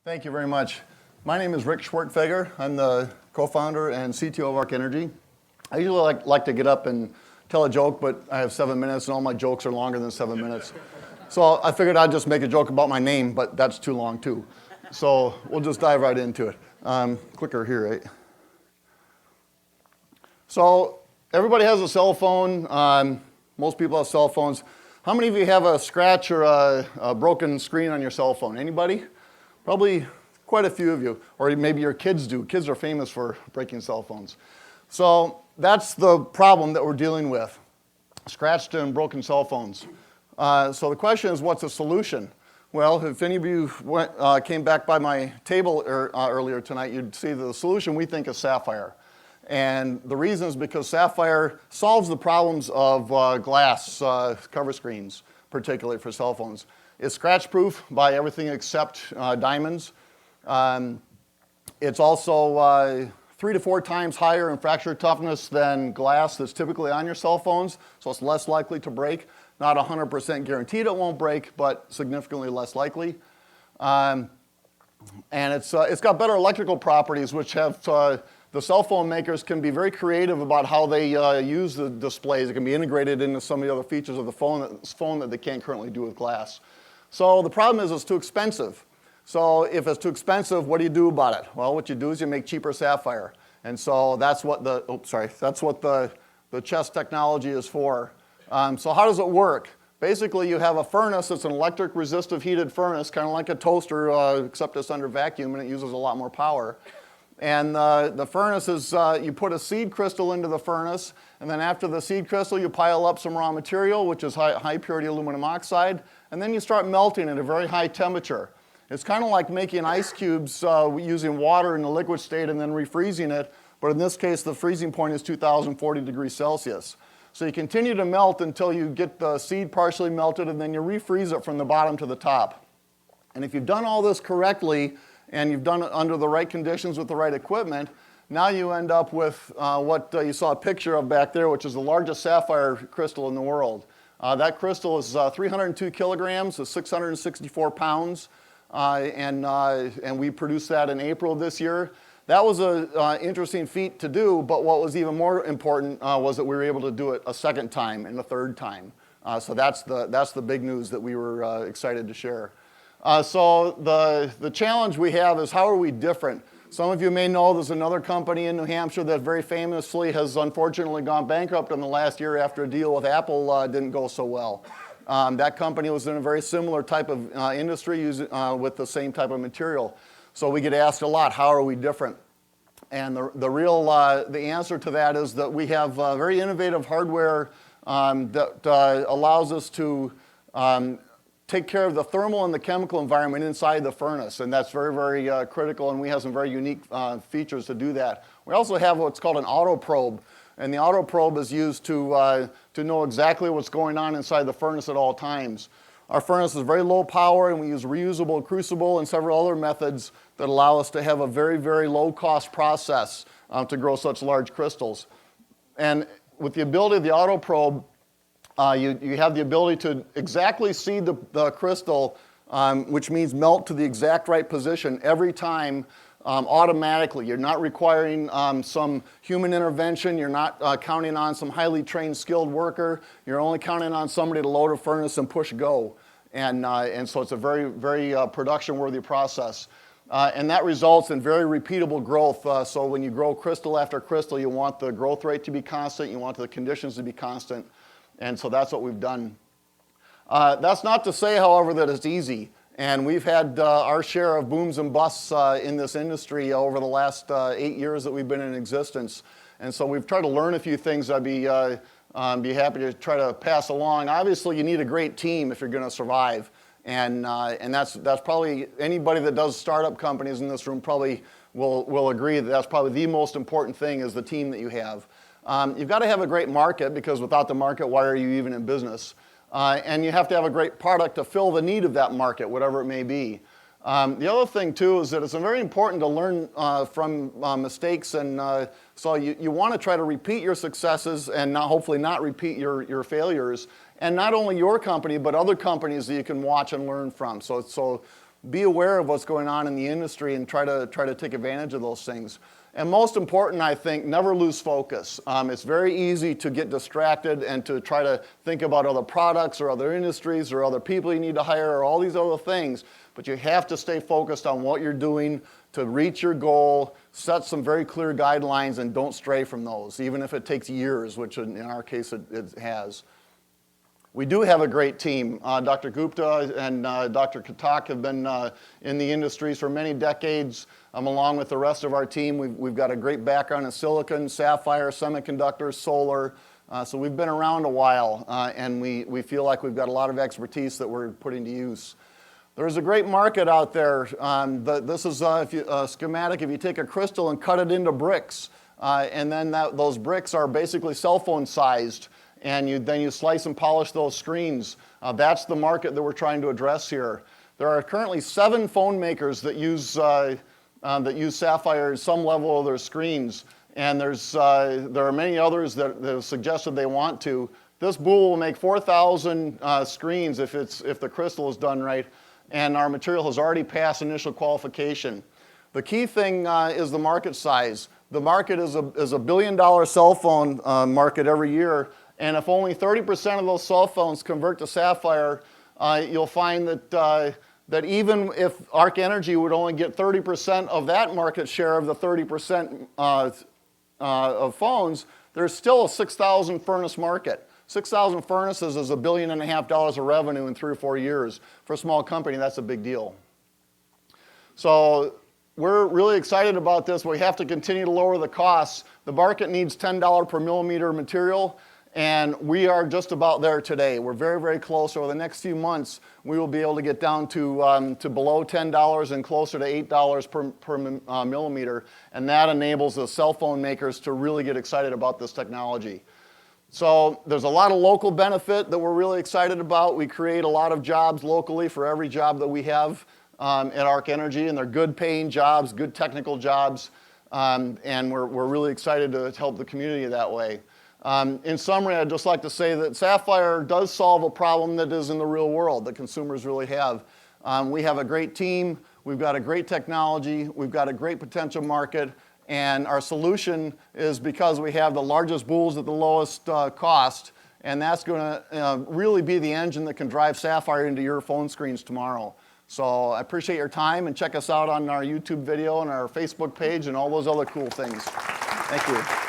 Thank you very much. My name is Rick Schwartfeger. I'm the co-founder and CTO of Energy. I usually like to get up and tell a joke, but I have 7 minutes, and all my jokes are longer than 7 minutes. So I figured I'd just make a joke about my name, but that's too long, too. So we'll just dive right into it. Clicker here, right? So everybody has a cell phone. Most people have cell phones. How many of you have a scratch or a broken screen on your cell phone? Anybody? Probably quite a few of you, or maybe your kids do. Kids are famous for breaking cell phones. So that's the problem that we're dealing with, scratched and broken cell phones. So the question is, what's the solution? Well, if any of you came back by my table earlier tonight, you'd see the solution we think is Sapphire. And the reason is because Sapphire solves the problems of glass cover screens, particularly for cell phones. It's scratch-proof by everything except diamonds. It's also 3 to 4 times higher in fracture toughness than glass that's typically on your cell phones, so it's less likely to break. Not 100% guaranteed it won't break, but significantly less likely. And it's got better electrical properties, which have the cell phone makers can be very creative about how they use the displays. It can be integrated into some of the other features of the phone that they can't currently do with glass. So the problem is it's too expensive. So if it's too expensive, what do you do about it? Well, what you do is you make cheaper sapphire. And so that's what the chest technology is for. So how does it work? Basically, you have a furnace that's an electric resistive heated furnace, kind of like a toaster, except it's under vacuum and it uses a lot more power. And the furnace is, you put a seed crystal into the furnace, and then after the seed crystal, you pile up some raw material, which is high purity aluminum oxide, and then you start melting at a very high temperature. It's kind of like making ice cubes using water in the liquid state and then refreezing it, but in this case, the freezing point is 2040 degrees Celsius. So you continue to melt until you get the seed partially melted, and then you refreeze it from the bottom to the top. And if you've done all this correctly, and you've done it under the right conditions with the right equipment, now you end up with what you saw a picture of back there, which is the largest sapphire crystal in the world. That crystal is 302 kilograms, is 664 pounds, and we produced that in April of this year. That was an interesting feat to do, but what was even more important was that we were able to do it a second time and a third time. So that's the big news that we were excited to share. So the challenge we have is, how are we different? Some of you may know there's another company in New Hampshire that very famously has unfortunately gone bankrupt in the last year after a deal with Apple didn't go so well. That company was in a very similar type of industry with the same type of material. So we get asked a lot, how are we different? And the answer to that is that we have very innovative hardware that allows us to take care of the thermal and the chemical environment inside the furnace, and that's very, very critical, and we have some very unique features to do that. We also have what's called an auto probe, and the auto probe is used to know exactly what's going on inside the furnace at all times. Our furnace is very low power, and we use reusable crucible and several other methods that allow us to have a very, very low cost process to grow such large crystals. And with the ability of the auto probe, you have the ability to exactly see the crystal, which means melt to the exact right position every time automatically. You're not requiring some human intervention. You're not counting on some highly trained, skilled worker. You're only counting on somebody to load a furnace and push go. And so it's a very, very production-worthy process. And that results in very repeatable growth. So when you grow crystal after crystal, you want the growth rate to be constant. You want the conditions to be constant. And so that's what we've done. That's not to say, however, that it's easy. And we've had our share of booms and busts in this industry over the last 8 years that we've been in existence. And so we've tried to learn a few things I'd be happy to try to pass along. Obviously, you need a great team if you're going to survive. And that's probably, anybody that does startup companies in this room probably will agree that that's probably the most important thing, is the team that you have. You've got to have a great market, because without the market, why are you even in business? And you have to have a great product to fill the need of that market, whatever it may be. The other thing, too, is that it's very important to learn from mistakes, and so you want to try to repeat your successes and hopefully not repeat your failures. And not only your company, but other companies that you can watch and learn from. So be aware of what's going on in the industry and try to take advantage of those things. And most important, I think, never lose focus. It's very easy to get distracted and to try to think about other products or other industries or other people you need to hire or all these other things. But you have to stay focused on what you're doing to reach your goal, set some very clear guidelines, and don't stray from those, even if it takes years, which in our case it has. We do have a great team. Dr. Gupta and Dr. Katak have been in the industries for many decades, along with the rest of our team. We've got a great background in silicon, sapphire, semiconductors, solar. So we've been around a while, and we feel like we've got a lot of expertise that we're putting to use. There's a great market out there. This is a schematic. If you take a crystal and cut it into bricks, and then those bricks are basically cell phone sized, and then you slice and polish those screens. That's the market that we're trying to address here. There are currently 7 phone makers that use sapphire at some level of their screens, and there are many others that have suggested they want to. This boule will make 4,000 screens if the crystal is done right, and our material has already passed initial qualification. The key thing is the market size. The market is a $1 billion cell phone market every year. And if only 30% of those cell phones convert to sapphire, you'll find that even if Arc Energy would only get 30% of that market share of the 30% of phones, there's still a 6,000 furnace market. 6,000 furnaces is $1.5 billion of revenue in 3 or 4 years. For a small company, that's a big deal. So we're really excited about this. We have to continue to lower the costs. The market needs $10 per millimeter material. And we are just about there today. We're very, very close. Over the next few months, we will be able to get down to below $10 and closer to $8 per millimeter. And that enables the cell phone makers to really get excited about this technology. So there's a lot of local benefit that we're really excited about. We create a lot of jobs locally for every job that we have at Arc Energy. And they're good paying jobs, good technical jobs. And we're really excited to help the community that way. In summary, I'd just like to say that sapphire does solve a problem that is in the real world that consumers really have. We have a great team, we've got a great technology, we've got a great potential market, and our solution is because we have the largest boules at the lowest cost, and that's going to really be the engine that can drive sapphire into your phone screens tomorrow. So I appreciate your time, and check us out on our YouTube video and our Facebook page and all those other cool things. Thank you.